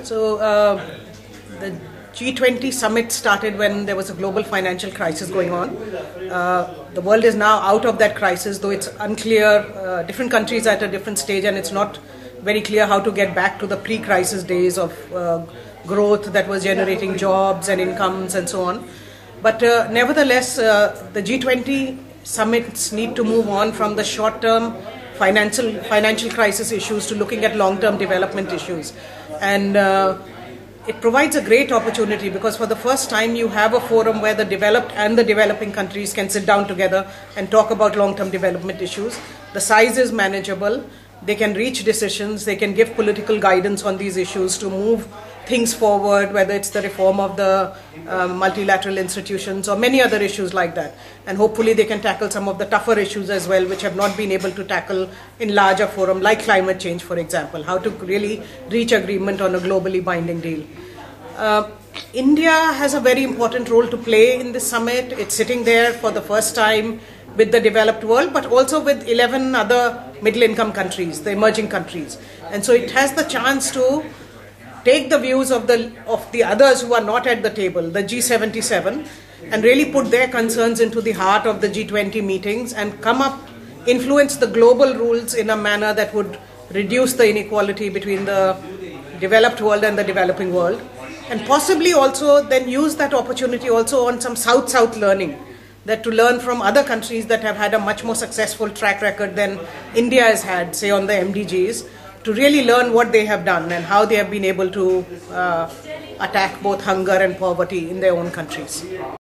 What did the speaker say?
So the G20 summit started when there was a global financial crisis going on. The world is now out of that crisis, though it's unclear. Different countries are at a different stage, and it's not very clear how to get back to the pre-crisis days of growth that was generating jobs and incomes and so on. But nevertheless, the G20 summits need to move on from the short-term financial crisis issues to looking at long-term development issues. And it provides a great opportunity because for the first time you have a forum where the developed and the developing countries can sit down together and talk about long-term development issues. The size is manageable. They can reach decisions. They can give political guidance on these issues to move things forward, whether it's the reform of the multilateral institutions or many other issues like that. And hopefully they can tackle some of the tougher issues as well, which have not been able to tackle in larger forum, like climate change, for example, how to really reach agreement on a globally binding deal. India has a very important role to play in this summit. It's sitting there for the first time with the developed world, but also with 11 other middle-income countries, the emerging countries. And so it has the chance to take the views of the others who are not at the table, the G77, and really put their concerns into the heart of the G20 meetings and influence the global rules in a manner that would reduce the inequality between the developed world and the developing world. And possibly also then use that opportunity also on some South-South learning, that to learn from other countries that have had a much more successful track record than India has had, say on the MDGs, to really learn what they have done and how they have been able to attack both hunger and poverty in their own countries.